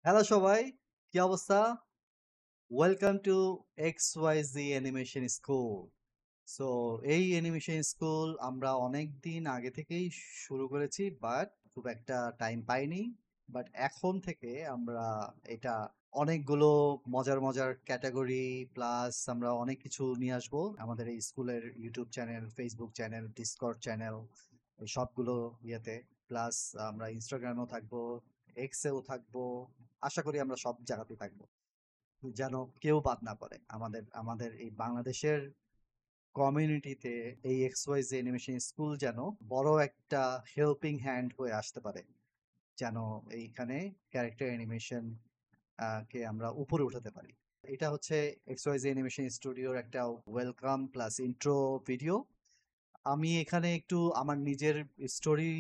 Hello সবাই, কি অবস্থা? Welcome to XYZ animation school. So এই অ্যানিমেশন স্কুল আমরা অনেকদিন আগে থেকেই শুরু করেছি, বাট খুব একটা টাইম পাইনি। বাট এখন থেকে আমরা এটা অনেকগুলো মজার মজার ক্যাটাগরি প্লাস আমরা অনেক কিছু নিয়ে আসবো আমাদের এই স্কুলের YouTube channel, Facebook channel, Discord channel, এই সবগুলো ইয়েতে। প্লাস আমরা ইনস্টাগ্রামেও থাকবো, এক্সেও থাকবো। আশা করি আমরা সব জায়গাতে থাকবো, যেন কেউ বাদ না পড়ে। আমাদের আমাদের এই বাংলাদেশের কমিউনিটিতে এই XYZ অ্যানিমেশন স্কুল যেন বড় একটা হেল্পিং হ্যান্ড হয়ে আসতে পারে, যেন এইখানে ক্যারেক্টার অ্যানিমেশন কে আমরা উপরে উঠাতে পারি। এটা হচ্ছে XYZ অ্যানিমেশন স্টুডিওর একটা ওয়েলকাম প্লাস ইন্ট্রো ভিডিও। আমি এখানে একটু আমার নিজের স্টোরি,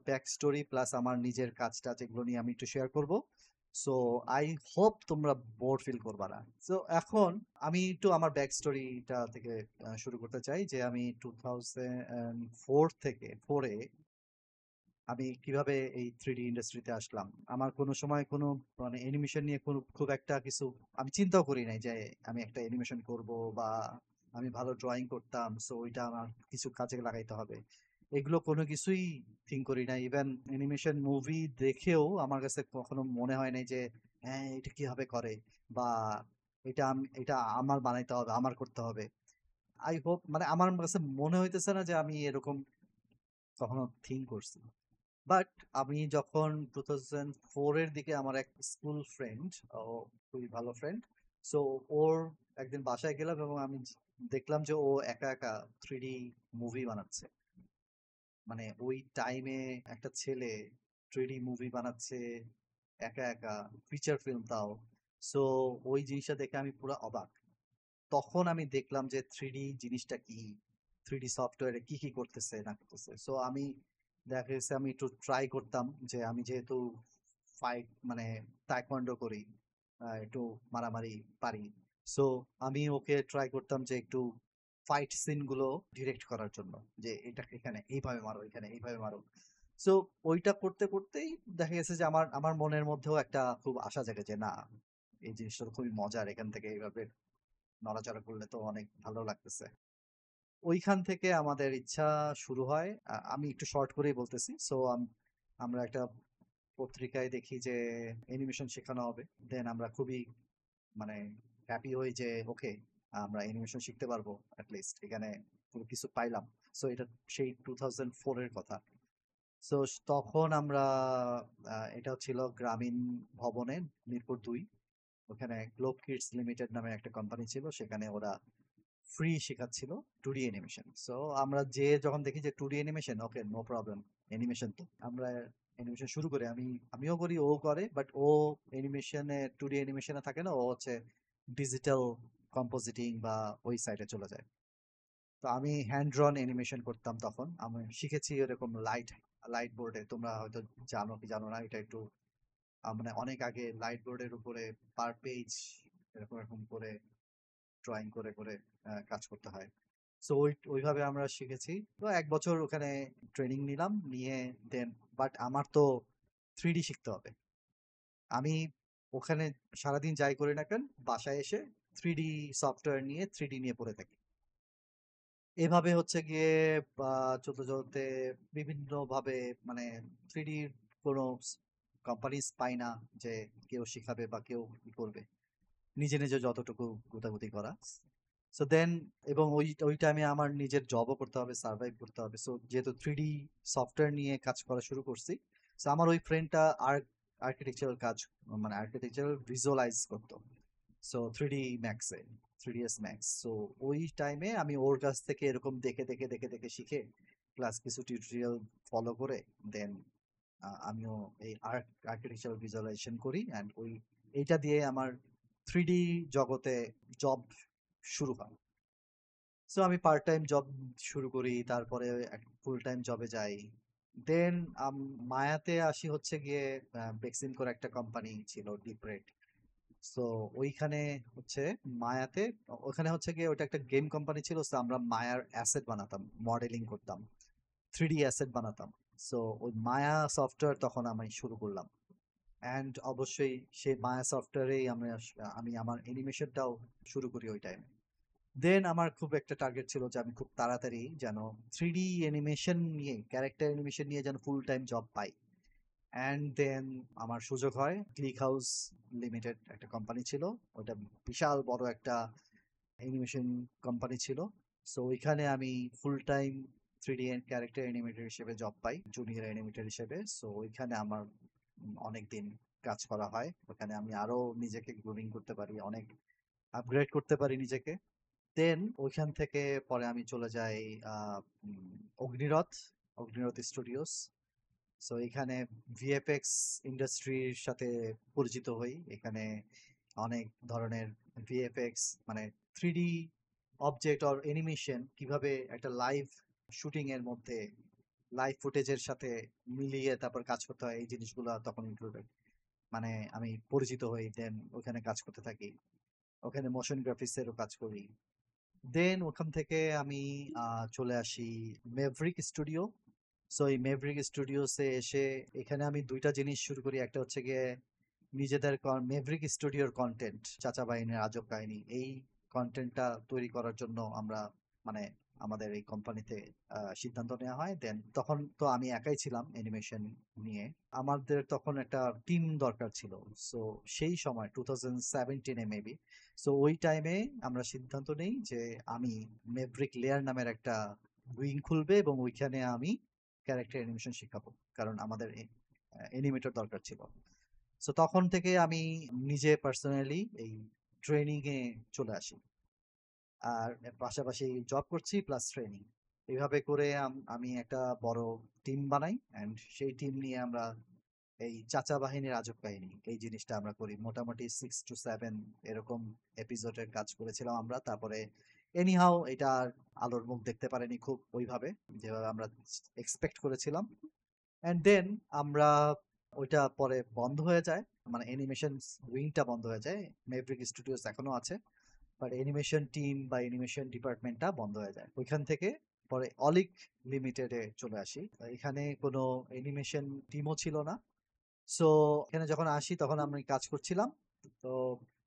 ব্যাক স্টোরি প্লাস আমার নিজের কাজটা যেগুলো নিয়ে আমি একটু শেয়ার করব। সো আই হোপ তোমরা বোর ফিল করবা না। সো এখন আমি একটু আমার ব্যাক স্টোরিটা থেকে শুরু করতে চাই, যে আমি 2004 থেকে ফোরে আমি কিভাবে এই 3D ইন্ডাস্ট্রিতে আসলাম। আমার কোনো সময় কোনো মানে অ্যানিমেশন নিয়ে কোনো খুব একটা কিছু আমি চিন্তাও করি নাই যে আমি একটা অ্যানিমেশন করব, বা আমি ভালো ড্রয়িং করতাম সো ওইটা আমার কিছু কাজে লাগাইতে হবে। এগুলো কোনো কিছুই থিঙ্ক করি না। ইভেন অ্যানিমেশন মুভি দেখেও আমার কাছে কখনো মনে হয় নাই যে হ্যাঁ এটা কিভাবে করে, বা এটা আমার বানাইতে হবে, আমার করতে হবে। আই হোপ মানে আমার কাছে মনে হইতেছে না যে আমি এরকম কখনো থিঙ্ক করছি। বাট আমি যখন 2004 এর দিকে আমার এক স্কুল ফ্রেন্ড, ও খুবই ভালো ফ্রেন্ড, সো ওর একদিন বাসায় গেলাম এবং আমি দেখলাম যে ও একা একা 3D মুভি বানাচ্ছে। মানে ওই টাইমে একটা ছেলে 3D মুভি বানাচ্ছে একা একা, ফিচার ফিল্ম তাও। সো ওই জিনিসটা দেখে আমি পুরো অবাক। তখন আমি দেখলাম যে 3D জিনিসটা কি, 3D সফটওয়্যারে কি কি করতেছে না করতেছে। সো আমি দেখা গেছে আমি একটু ট্রাই করতাম, যে আমি যেহেতু ফাইট মানে তাইকোয়ান্ডো করি, একটু মারামারি পারি। সো আমি ওকে ট্রাই করতাম যে একটু ফাইট সিন গুলো ডিরেক্ট করার জন্য, যে এটা এখানে এইভাবে মারো, এখানে এইভাবে মারো। সো ওইটা করতে করতেই দেখা গেছে যে আমার আমার মনের মধ্যেও একটা খুব আশা জাগে যে না, এই জিনিসটা তো খুবই মজার, এখান থেকে এইভাবে নড়াচড়া করলে তো অনেক ভালো লাগতেছে। ওইখান থেকে আমাদের ইচ্ছা শুরু হয়। আমি একটু শর্ট করেই বলতেছি। সো আমরা একটা পত্রিকায় দেখি যে অ্যানিমেশন শেখানো হবে। দেন আমরা খুবই মানে হ্যাপি হই যে ওকে, আমরা অ্যানিমেশন শিখতে পারবো লিস্ট, এখানে কোনো কিছু পাইলাম। সো এটা সেই 2004 এর কথা। সো তখন আমরা এটা ছিল গ্রামীণ ভবনে, মিরপুর 2। ওখানে গ্লোব কিডস লিমিটেড নামে একটা কোম্পানি ছিল, সেখানে ওরা ফ্রি শেখাচ্ছিল 2D অ্যানিমেশন। সো আমরা যে যখন দেখি যে 2D animation, okay no problem, animation তো আমরা অ্যানিমেশন শুরু করি। আমিও করি, ও করে, বাট ও অ্যানিমেশনে 2D অ্যানিমেশনে থাকে না, ও হচ্ছে ডিজিটাল কম্পোজিটিং বা ওই সাইডে চলে যায়। তো আমি হ্যান্ড ড্রন অ্যানিমেশন করতাম তখন। আমি শিখেছি এরকম লাইট লাইট বোর্ডে। তোমরা হয়তো জানো কি জানো না, এটা একটু মানে অনেক আগে লাইট বোর্ডের উপরে পার পেজ এরকম এরকম করে ড্রয়িং করে করে কাজ করতে হয়। সো ওইভাবে আমরা শিখেছি। তো 1 বছর ওখানে ট্রেনিং নিলাম, নিয়ে দেন বাট আমার তো 3D শিখতে হবে। আমি ওখানে সারাদিন যাই করি না কেন, বাসায় এসে 3D সফটওয়্যার নিয়ে 3D নিয়ে পড়ে থাকি। এভাবে হচ্ছে গিয়ে চলতে চলতে বিভিন্ন ভাবে মানে 3D কোনো কোম্পানিজ পাই না যে কেউ শিখাবে বা কেউ কি করবে, নিজে নিজে যতটুকু গুতাগুতি করা। সো দেন এবং ওই ওই টাইমে আমার নিজের জবও করতে হবে, সার্ভাইভ করতে হবে। সো যেহেতু 3D সফটওয়্যার নিয়ে কাজ করা শুরু করছি, সো আমার ওই ফ্রেন্ডটা আর্কিটেকচারাল কাজ মানে আর্কিটেকচারাল ভিজুয়ালাইজ করতো। So 3D ম্যাক্সে, 3ds max. So ওই টাইমে আমি ওর কাছ থেকে এরকম দেখে দেখে দেখে দেখে শিখে প্লাস কিছু টিউটোরিয়াল ফলো করে দেন আমিও এই আর্কিটেকচারাল ভিজুয়ালাইজেশন করি, অ্যান্ড ওই এইটা দিয়ে আমার 3D জগতে জব শুরু হয়। সো আমি পার্ট টাইম জব শুরু করি, তারপরে ফুল টাইম জবে যাই। দেন মায়াতে আসি হচ্ছে গিয়ে বেক্সিম করে একটা কোম্পানি ছিল, ডিপ রেড। সো ওইখানে হচ্ছে মায়াতে, ওখানে হচ্ছে গিয়ে ওটা একটা গেম কোম্পানি ছিল। সো আমরা মায়ার অ্যাসেট বানাতাম, মডেলিং করতাম, 3D অ্যাসেট বানাতাম। সো ওই মায়া সফটওয়্যার তখন আমি শুরু করলাম। অ্যান্ড অবশ্যই সেই মায়া সফটওয়্যারেই আমি আমার অ্যানিমেশনটাও শুরু করি ওই টাইমে। দেন আমার খুব একটা টার্গেট ছিল যে আমি খুব তাড়াতাড়ি যেন 3D অ্যানিমেশন নিয়ে, ক্যারেক্টার অ্যানিমেশন নিয়ে যেন ফুল টাইম জব পাই। অ্যান্ড দেন আমার সুযোগ হয় ক্লিক হাউস লিমিটেড একটা কোম্পানি ছিল। ওটা বিশাল বড় একটা অ্যানিমেশন কোম্পানি ছিল। সো ওইখানে আমি full time 3D character animator হিসেবে জব পাই, জুনিয়র অ্যানিমেটর হিসেবে। সো ওইখানে আমার অনেক দিন কাজ করা হয়। ওখানে আমি আরো নিজেকে গ্রুমিং করতে পারি, অনেক আপগ্রেড করতে পারি নিজেকে। দেন ওইখান থেকে পরে আমি চলে যাই আহ, অগ্নিরথ, অগ্নিরথ স্টুডিওস। সো এখানে ভিএফএক্স ইন্ডাস্ট্রির সাথে পরিচিত হই। এখানে অনেক ধরনের ভিএফএক্স, মানে 3D অবজেক্ট অর অ্যানিমেশন কিভাবে একটা লাইভ শুটিং এর মধ্যে লাইভ ফুটেজের সাথে মিলিয়ে তারপর কাজ করতে হয়, এই জিনিসগুলো তখন ইনক্লুডেড, মানে আমি পরিচিত হই। দেন ওখানে কাজ করতে থাকি, ওখানে মোশন গ্রাফিক্সেরও কাজ করি। দেন ওখান থেকে আমি চলে আসি মেভরিক স্টুডিও। সো এই মেভরিক স্টুডিওসে এসে এখানে আমি দুইটা জিনিস শুরু করি। একটা হচ্ছে গিয়ে নিজেদের মেভরিক স্টুডিওর কন্টেন্ট, চাচা বাহিনীর আজব কাহিনী, এই কন্টেন্টটা তৈরি করার জন্য আমরা, মানে আমাদের এই কোম্পানিতে সিদ্ধান্ত নেওয়া হয়। দেন তখন তো আমি একাই ছিলাম অ্যানিমেশন নিয়ে, আমাদের তখন একটা টিম দরকার ছিল। সো সেই সময় 2017-এ মেবি, সো ওই টাইমে আমরা সিদ্ধান্ত নেই যে আমি মেভরিক লেয়ার নামের একটা উইং খুলবে এবং ওইখানে আমি ক্যারেক্টার অ্যানিমেশন শেখাবো, কারণ আমাদের অ্যানিমেটর দরকার ছিল। সো তখন থেকে আমি নিজে পার্সোনালি এই ট্রেনিং এ চলে আসি, আর এর পাশাপাশি জব করছি প্লাস ট্রেনিং। এইভাবে করে আমি একটা বড় টিম বানাই, অ্যান্ড সেই টিম নিয়ে আমরা এই চাচা বাহিনীর আজব কাহিনী এই জিনিসটা আমরা করি। মোটামুটি 6 to 7 এরকম এপিসোডের কাজ করেছিলাম আমরা। তারপরে এনিহাও এটা আর আলোর মুখ দেখতে পারেনি খুব ওইভাবে, যেভাবে আমরা এক্সপেক্ট করেছিলাম। অ্যান্ড দেন আমরা, ওইটা পরে বন্ধ হয়ে যায়, মানে অ্যানিমেশন উইংটা বন্ধ হয়ে যায়। মেভরিক স্টুডিওস এখনো আছে, বাট অ্যানিমেশন টিম বা অ্যানিমেশন ডিপার্টমেন্টটা বন্ধ হয়ে যায়। ওইখান থেকে পরে অলিক লিমিটেডে চলে আসি। এখানে কোনো অ্যানিমেশন টিমও ছিল না। সো এখানে যখন আসি তখন আমি কাজ করছিলাম। তো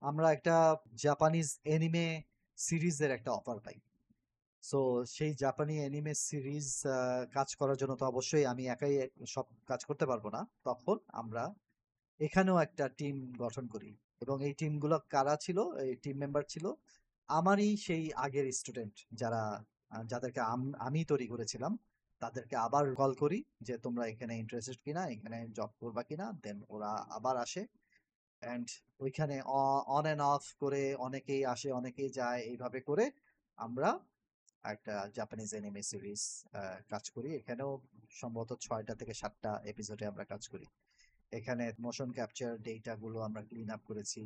আমরা একটা জাপানিজ এনিমে সিরিজের একটা অফার পাই। সো সেই জাপানি অ্যানিমে সিরিজ কাজ করার জন্য তো অবশ্যই আমি একাই সব কাজ করতে পারবো না। তখন আমরা এখানেও একটা টিম গঠন করি, এবং এই টিমগুলো কারা ছিল, এই টিম মেম্বার ছিল আমারই সেই আগের স্টুডেন্ট, যারা যাদেরকে আমি তৈরি করেছিলাম। তাদেরকে আবার কল করি যে তোমরা এখানে ইন্টারেস্টেড কিনা, এখানে জব করবা কিনা। দেন ওরা আবার আসে, অ্যান্ড ওইখানে অন অ্যান্ড অফ করে অনেকেই আসে অনেকেই যায়, এইভাবে করে আমরা একটা জাপানিজ অ্যানিমে সিরিজ কাজ করি। এখানেও সম্ভবত 6টা থেকে 7টা এপিসোডে আমরা কাজ করি। এখানে মোশন ক্যাপচার ডেটা গুলো আমরা ক্লিন আপ করেছি,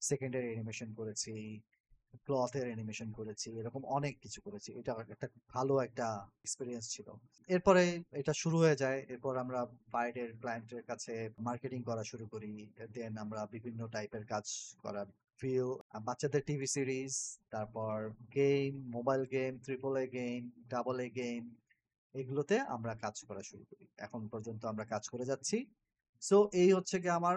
সেকেন্ডারি অ্যানিমেশন করেছি, ক্লথের অ্যানিমেশন করেছি, এরকম অনেক কিছু করেছি। এটা একটা ভালো একটা এক্সপিরিয়েন্স ছিল। এরপরে এটা শুরু হয়ে যায়, এরপর আমরা বাইরের ক্লায়েন্টের কাছে মার্কেটিং করা শুরু করি। দেন আমরা বিভিন্ন টাইপের কাজ করা, ফিল, বাচ্চাদের টিভি সিরিজ, তারপর game, mobile game, triple A game, double A game, এগুলোতে আমরা কাজ করা শুরু করি। এখন পর্যন্ত আমরা কাজ করে যাচ্ছি। সো এই হচ্ছে কি আমার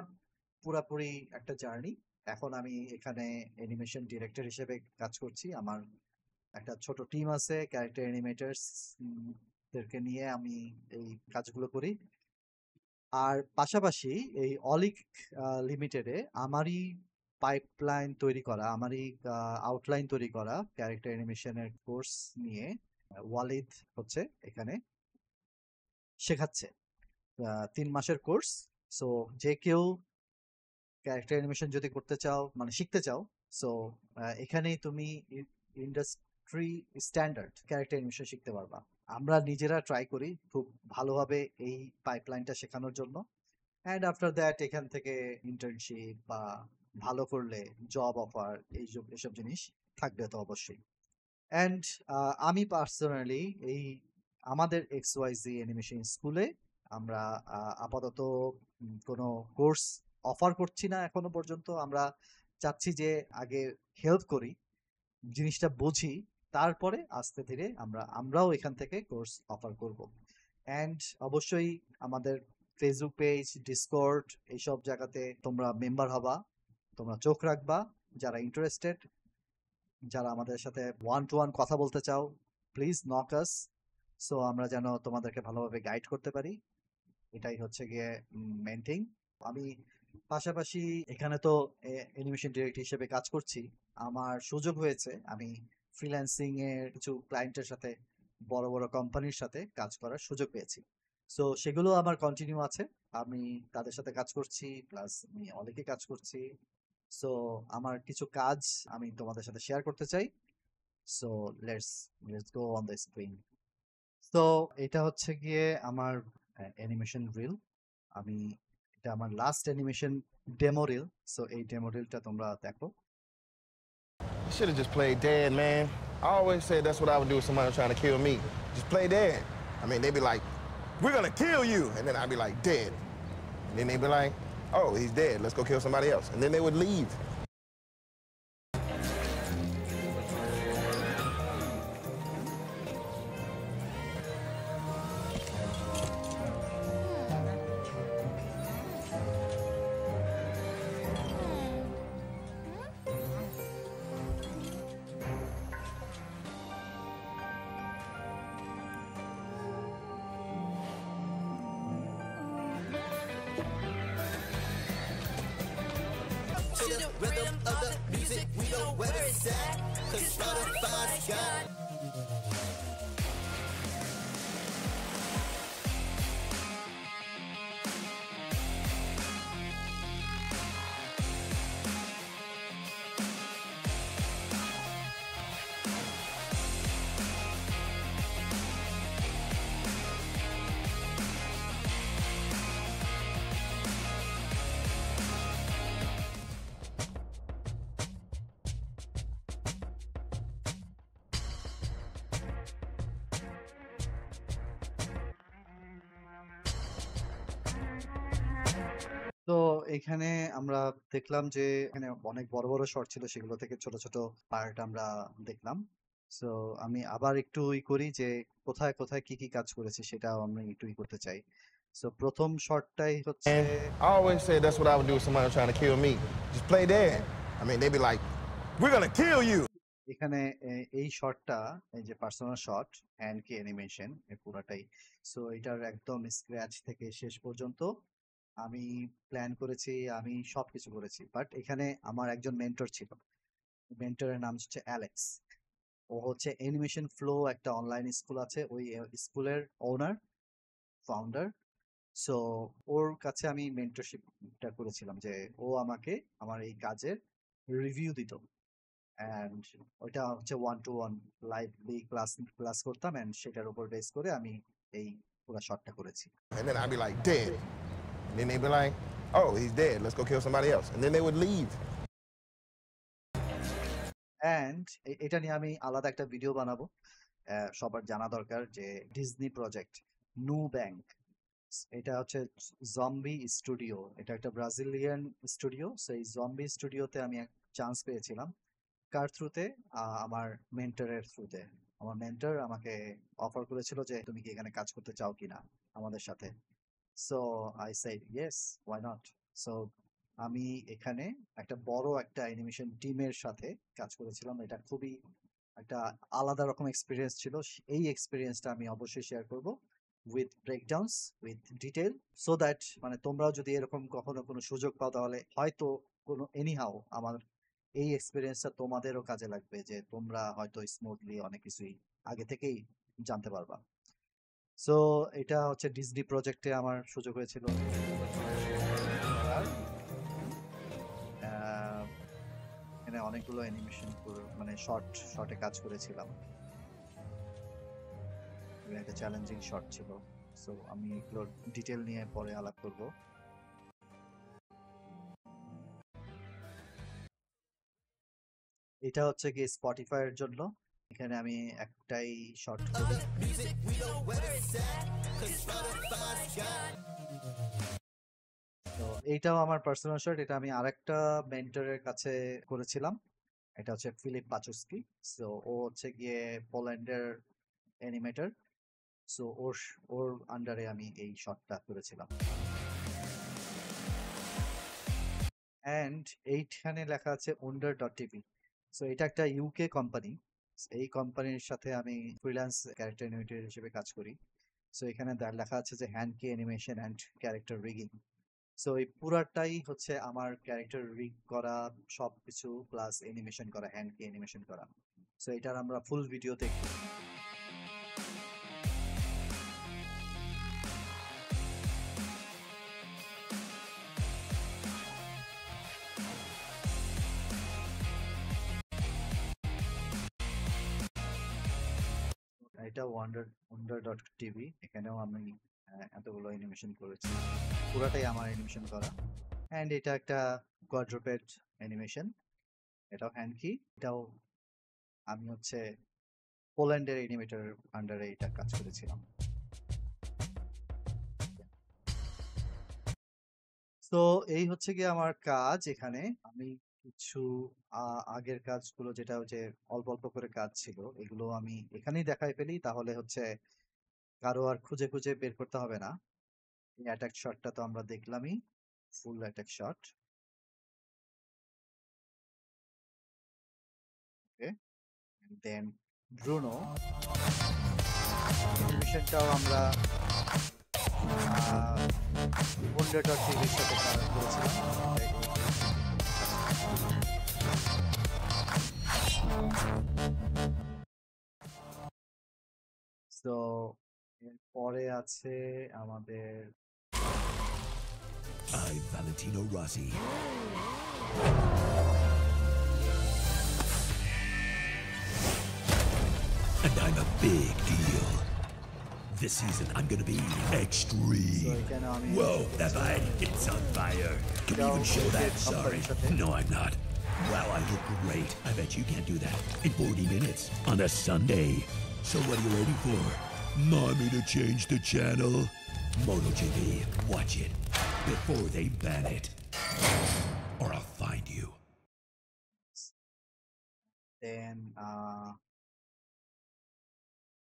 পুরাপুরি একটা জার্নি। এখন আমি এখানে অ্যানিমেশন ডিরেক্টর হিসেবে কাজ করছি। আমার একটা ছোট টিম আছে, ক্যারেক্টার অ্যানিমেটরস দেরকে নিয়ে আমি এই কাজগুলো করি। আর পাশাপাশি এই অলিক লিমিটেডে আমারই পাইপলাইন তৈরি করা, আমারই আউটলাইন তৈরি করা ক্যারেক্টার অ্যানিমেশনের কোর্স নিয়ে ওয়ালিদ হচ্ছে এখানে শেখাচ্ছে। 3 মাসের কোর্স। সো যে কেউ ক্যারেক্টার অ্যানিমেশন যদি করতে চাও, মানে শিখতে চাও, সো এখানেই তুমি ইন্ডাস্ট্রি স্ট্যান্ডার্ড ক্যারেক্টার অ্যানিমেশন শিখতে পারবা। আমরা নিজেরা ট্রাই করি খুব ভালোভাবে এই পাইপলাইনটা শেখানোর জন্য। অ্যান্ড আফটার দ্যাট এখান থেকে ইন্টার্নশিপ বা ভালো করলে জব অফার, এইসব এসব জিনিস থাকবে তো অবশ্যই। অ্যান্ড আমি পার্সোনালি এই আমাদের XYZ অ্যানিমেশন স্কুলে আমরা আপাতত কোনো কোর্স অফার করছি না এখনো পর্যন্ত। আমরা চাচ্ছি যে আগে হেল্প করি, জিনিসটা বুঝি, তারপরে আস্তে ধীরে আমরাও এখান থেকে কোর্স অফার করব। অ্যান্ড অবশ্যই আমাদের ফেসবুক পেজ, ডিসকর্ড এইসব জায়গাতে তোমরা মেম্বার হবা, তোমরা চোখ রাখবা। যারা ইন্টারেস্টেড, যারা আমাদের সাথে ওয়ান টু ওয়ান কথা বলতে চাও, প্লিজ নক আস, সো আমরা যেন তোমাদেরকে ভালোভাবে গাইড করতে পারি। এটাই হচ্ছে গিয়ে মেইন থিং। আমি পাশাপাশি এখানে তো অ্যানিমেশন ডিরেক্টর হিসেবে কাজ করছি। আমার সুযোগ হয়েছে আমি ফ্রিল্যান্সিং এর কিছু ক্লায়েন্টের সাথে, বড় বড় কোম্পানির সাথে কাজ করার সুযোগ পেয়েছি। সো সেগুলো আমার কন্টিনিউ আছে। আমি তাদের সাথে কাজ করছি, প্লাস আমি অনেকে কাজ করছি। সো আমার কিছু কাজ আমি তোমাদের সাথে শেয়ার করতে চাই। So let's let's go on the screen. তো এটা হচ্ছে গিয়ে আমার অ্যানিমেশন রিল। আমি এটা আমার last animation demo reel. So এই ডেমো রিলটা তোমরা দেখো। You should have just played dead, man. I always said that's what I would do if somebody was trying to kill me. Just play dead. I mean, they'd be like, we're gonna kill you. And then I'd be like, dead. And then they'd be like, oh, he's dead. Let's go kill somebody else. And then they would leave. To the rhythm of the music, we know where it's at. Cause Spotify's got. তো এখানে আমরা দেখলাম যে এখানে অনেক বড় বড় shot ছিল, সেগুলো থেকে ছোট ছোট পার্ট আমরা দেখলাম। সো আমি আবার একটু করি যে কোথায় কোথায় কি কি কাজ করেছি সেটাও আমি একটু করতে চাই। সো প্রথম শটটাই হচ্ছে And I always said that's what I would do if somebody was trying to kill me. Just play dead. I mean, they'd be like, we're gonna kill you. এখানে এই শটটা, এই যে পার্সোনাল শট হ্যান্ড কি animation এই পুরাটাই। So এটার একদম স্ক্র্যাচ থেকে শেষ পর্যন্ত আমি প্ল্যান করেছি, আমি সবকিছু করেছি। বাট এখানে আমার একজন মেন্টর ছিল, মেন্টরের নাম হচ্ছে অ্যালেক্স। ও হচ্ছে অ্যানিমেশন ফ্লো একটা অনলাইন স্কুল আছে, ওই স্কুলের ওনার, ফাউন্ডার। সো ওর কাছে আমি মেন্টরশিপটা করেছিলাম যে ও আমাকে আমার এই কাজের রিভিউ দিত। অ্যান্ড ওইটা হচ্ছে one two one lively class class করতাম, অ্যান্ড সেটার উপর বেস করে আমি এই পুরো শটটা করেছি। And then I'd be like, dead. And then they'd be like, oh, he's dead. Let's go kill somebody else. And then they would leave. And এটা নিয়ে আমি আলাদা একটা ভিডিও বানাবো। সবার জানা দরকার যে ডিজনি প্রজেক্ট নু ব্যাংক, এটা হচ্ছে জম্বি স্টুডিও। এটা একটা ব্রাজিলিয়ান স্টুডিও। সেই জম্বি স্টুডিওতে আমি এক চান্স পেয়েছিলাম। কার থ্রুতে? আমার মেন্টরের থ্রুতে। আমার মেন্টর আমাকে অফার করেছিল যে তুমি কি এখানে কাজ করতে চাও কিনা আমাদের সাথে। So I said yes, why not. So আমি এখানে একটা বড় একটা অ্যানিমেশন টিমের সাথে কাজ করেছিলাম। এটা খুবই একটা আলাদা রকম এক্সপিরিয়েন্স ছিল। এই এক্সপিরিয়েন্সটা আমি অবশ্যই শেয়ার করব with breakdowns, with detail, so that মানে তোমরাও যদি এরকম কখনো কোনো সুযোগ পাও তাহলে হয়তো কোনো এনিহাও আমার এই এক্সপিরিয়েন্সটা তোমাদেরও কাজে লাগবে, যে তোমরা হয়তো স্মুথলি অনেক কিছুই আগে থেকেই জানতে পারবা। সো এটা হচ্ছে ডিজনি প্রজেক্টে আমার সুযোগ হয়েছিল করার। এখানে অনেকগুলো অ্যানিমেশন মানে শর্টে কাজ করেছিলাম। একটা চ্যালেঞ্জিং শর্ট ছিল। সো আমি এগুলোর ডিটেল নিয়ে পরে আলাপ করব। এটা হচ্ছে কি স্পটিফাই এর জন্য। এখানে আমি একটাই শর্ট করি। Music, we know where it's at. Cause Spotify's got. তো এইটাও আমার পার্সোনাল শট। এটা আমি আরেকটা মেন্টরের কাছে করেছিলাম। এটা হচ্ছে ফিলিপ পাচুস্কি। সো ও হচ্ছে গিয়ে পোল্যান্ডের অ্যানিমেটর। সো ওর আন্ডারে আমি এই শটটা করেছিলাম। অ্যান্ড এইখানে লেখা আছে wonder.tv। সো এটা একটা ইউকে কোম্পানি। এই কোম্পানির সাথে আমি ফ্রিল্যান্স ক্যারেক্টার অ্যানিমেটর হিসেবে কাজ করি। সো এখানে লেখা আছে যে হ্যান্ড কি animation and character rigging. So এই পুরাটাই হচ্ছে আমার ক্যারেক্টার রিগ করা, সবকিছু প্লাস অ্যানিমেশন করা, হ্যান্ড কি অ্যানিমেশন করা। সো এটার আমরা ফুল ভিডিও দেখব। এটা wonder.tv। এখানেও আমি এতগুলো অ্যানিমেশন করেছি, পুরাটাই আমার অ্যানিমেশন করা। অ্যান্ড এটা একটা কোয়াড্রুপেড অ্যানিমেশন, এটাও হ্যান্ড কি। এটাও আমি হচ্ছে পোল্যান্ডের অ্যানিমেটর আন্ডারে এটা কাজ করেছিলাম। তো এই হচ্ছে গিয়ে আমার কাজ এখানে। আমি কিছু আগের কাজগুলো, যেটা হচ্ছে অল্প অল্প করে কাজ ছিল, এগুলো আমি এখানেই দেখাই ফেলি, তাহলে হচ্ছে কারো আর খুঁজে খুঁজে বের করতে হবে না। এই অ্যাটাক শটটা তো আমরা দেখলামই, ফুল অ্যাটাক শট। ওকে, দেন ব্রুনো অ্যানিমেশনটাও আমরা wonder.tv-র সাথে করেছিলাম। তো এরপরে আছে আমাদের I'm Valentino Rossi. And I'm a big deal. This season, I'm gonna be so extreme. এখানে আমি Whoa, that light, it's on fire. Can we even show that? Sorry. No, I'm not. Wow, I look great. I bet you can't do that in 40 minutes on a Sunday. So what are you waiting for? Mommy to change the channel? MotoGP, watch it before they ban it. Or I'll find you. then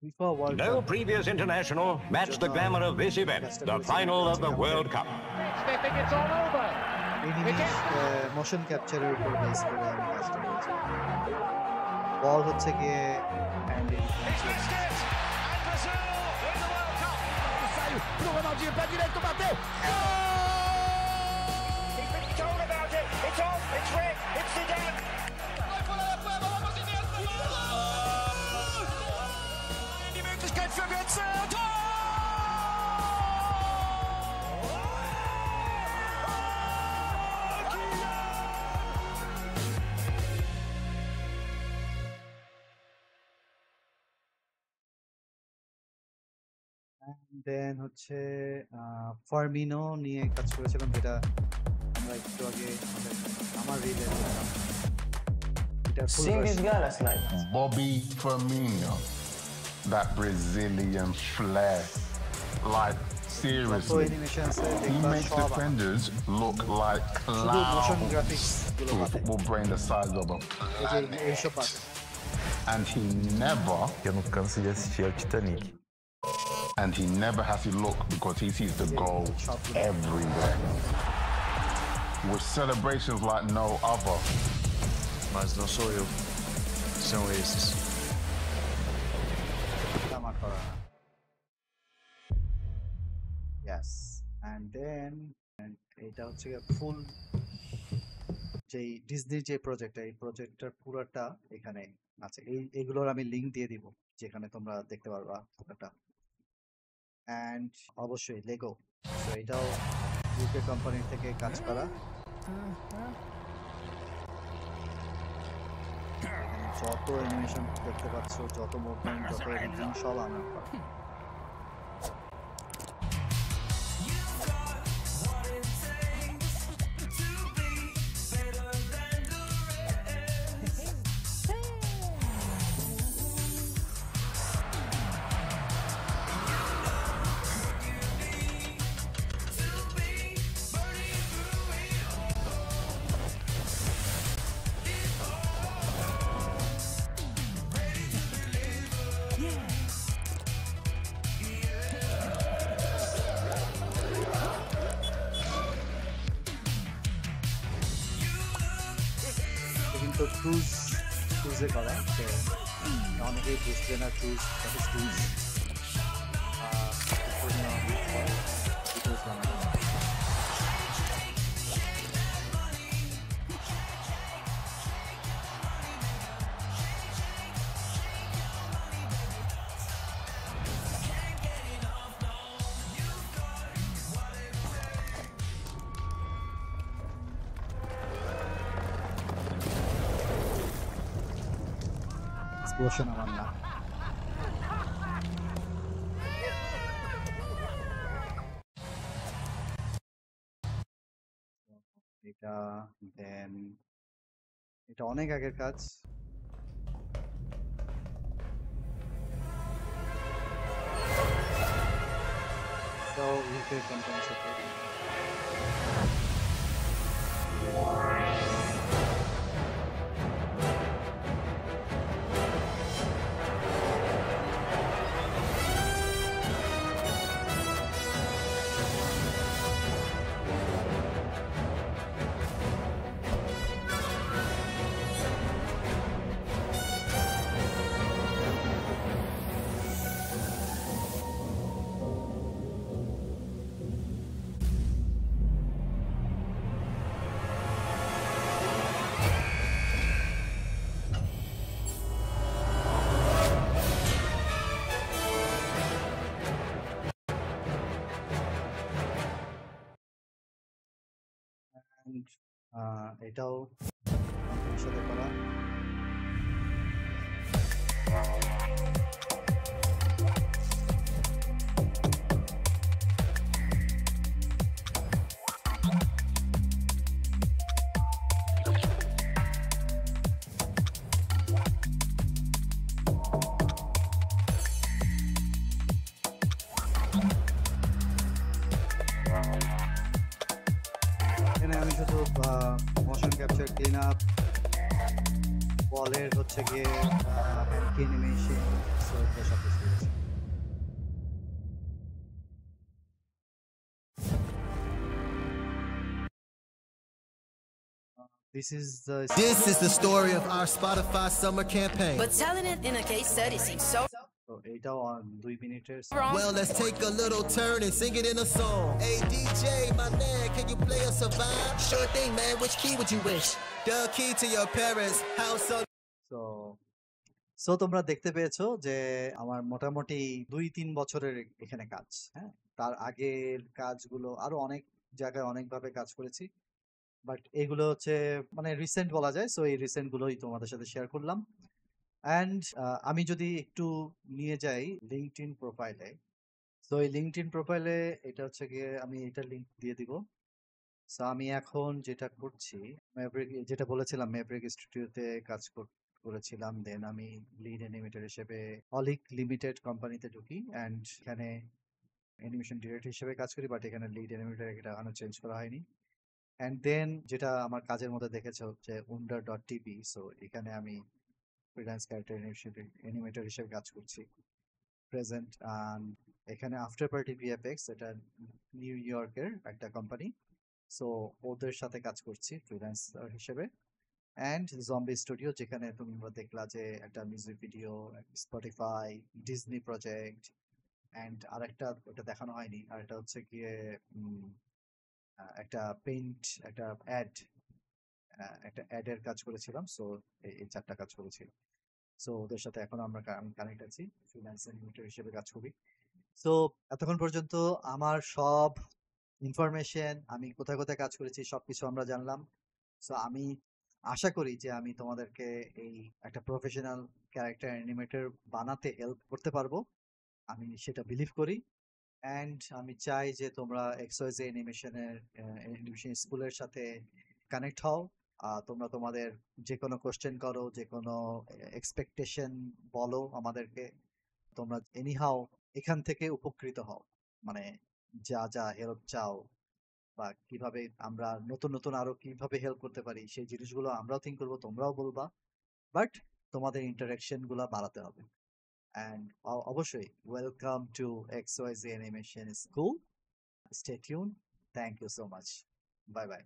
FIFA World No Cup previous international matched the glamour of this event, the final of the World Cup. They think it's all over. এনিমিস motion ক্যাপচারের উপর base করে আমি কাজটা করেছি। বল হচ্ছে গিয়ে hand He's missed it, and Brazil win the World Cup. Pro Ronaldinho, pé direito, bateu. He's been told about it. It's off, it's red, it's Zidane. Die Möglichkeit für Götze. Tor! দেন হচ্ছে ফার্মিনো নিয়ে কাজ করেছিলাম, যেটা আমরা একটু আগে আমার relay দেখলাম। এটা ফুল Seeing this guy last night. Bobby Firmino, that Brazilian flair. Like, seriously, animation আছে he দেখবা makes সব defenders look like শুধু মোশন clowns গ্রাফিক্স গুলো to a বাদে football brain the size of a এই planet. যে এইসব বাদে। And he never, Eu não canso de assistir ao Titanic. and he never has to look because he sees the goal everywhere. With celebrations like no other. Mas não sou eu. São esses. আমার করা। Yes, and then এটা হচ্ছে ফুল যে ডিজনির যে প্রজেক্টটা, এই প্রজেক্টটার পুরোটা এখানে আছে। এইগুলোর আমি লিংক দিয়ে দিব, যেখানে তোমরা দেখতে পারবা পুরোটা। অ্যান্ড অবশ্যই লেগো, তো এটাও ইউকে কোম্পানি থেকে কাজ করা। যত অ্যানিমেশন দেখতে পাচ্ছ, যত মুভমেন্ট, যত এডিটিং, সব আমার করা। মূলত ক্রুজে করা, তো অনেকেই বুঝবে না ক্রুজ ভিডিওস বানানো। এক্সপ্লোশন আমার না। এটা দেন এটা অনেক আগের কাজ। এটাও ইউকে কোম্পানির সাথে। এটাও কোম্পানির সাথে করা। এখানে আমি শুধু মোশন ক্যাপচার, ক্লিন আপ, বলের হচ্ছে গিয়ে অ্যানিমেশন, সো এটা সব কিছু করেছি। This is the story of our Spotify summer campaign. But telling it in a case study seems so তো এইটাও 2 মিনিটের। wrong. Well, let's take a little turn and sing it in a song. Hey DJ, my man, can you play us a vibe? Sure thing, man. Which key would you wish? The key to your parents' house on. So তোমরা দেখতে পেয়েছো যে আমার মোটামুটি 2-3 বছরের এখানে কাজ। হ্যাঁ, তার আগের কাজগুলো আরো অনেক জায়গায় অনেকভাবে কাজ করেছি, বাট এগুলো হচ্ছে মানে রিসেন্ট বলা যায়। সো এই রিসেন্ট গুলোই তোমাদের সাথে শেয়ার করলাম। অ্যান্ড আমি যদি একটু নিয়ে যাই লিঙ্কডইন প্রোফাইলে, সো এই লিঙ্কডইন প্রোফাইলে এটা হচ্ছে গিয়ে আমি এটার লিঙ্ক দিয়ে দিব। সো আমি এখন যেটা করছি, যেটা বলেছিলাম ম্যাভরিক স্টুডিওতে কাজ করেছিলাম, দেন আমি লিড অ্যানিমেটর হিসেবে অলিক লিমিটেড কোম্পানিতে ঢুকি অ্যান্ড এখানে অ্যানিমেশন ডিরেক্টর হিসেবে কাজ করি, বাট এখানে লিড অ্যানিমেটর এটা এখনো চেঞ্জ করা হয়নি। অ্যান্ড দেন যেটা আমার কাজের মধ্যে দেখেছে হচ্ছে under.tv, সো এখানে আমি ফ্রিল্যান্স ক্যারেক্টার অ্যানিমেটর হিসেবে কাজ করছি প্রেজেন্ট। এখানে আফটার পার্টি ভিএফএক্স, এটা নিউ ইয়র্কের একটা কোম্পানি, সো ওদের সাথে কাজ করছি ফ্রিল্যান্সার হিসেবে। অ্যান্ড জম্বি স্টুডিও, যেখানে তোমরা দেখলা যে একটা music video, Spotify, Disney project, and আরেকটা ওটা দেখানো হয়নি, আর এটা হচ্ছে গিয়ে একটা পেইন্ট, একটা অ্যাডের কাজ করেছিলাম। সো এই 4টা কাজ করেছি। সো ওদের সাথে এখন আমরা কানেক্ট আছি, ফ্রিল্যান্স অ্যানিমেটর হিসেবে কাজ করি। সো এতক্ষণ পর্যন্ত আমার সব ইনফরমেশন, আমি কোথায় কোথায় কাজ করেছি, সবকিছু আমরা জানলাম। সো আমি আশা করি যে আমি তোমাদেরকে এই একটা প্রফেশনাল ক্যারেক্টার অ্যানিমেটর বানাতে হেল্প করতে পারবো, আমি সেটা বিলিভ করি। অ্যান্ড আমি চাই যে তোমরা এক্সওয়াইজে অ্যানিমেশন স্কুলের সাথে কানেক্ট হও। তোমরা তোমাদের যে কোনো কোশ্চেন করো, যে কোনো এক্সপেকটেশন বলো আমাদেরকে, তোমরা এনিহাও এখান থেকে উপকৃত হও। মানে যা যা হেল্প চাও বা কিভাবে আমরা নতুন আরো কিভাবে হেল্প করতে পারি, সেই জিনিসগুলো আমরাও থিঙ্ক করবো, তোমরাও বলবা, বাট তোমাদের ইন্টারাকশন গুলা বাড়াতে হবে। অ্যান্ড অবশ্যই welcome to XYZ animation school. Stay tune. Thank you so much. Bye by.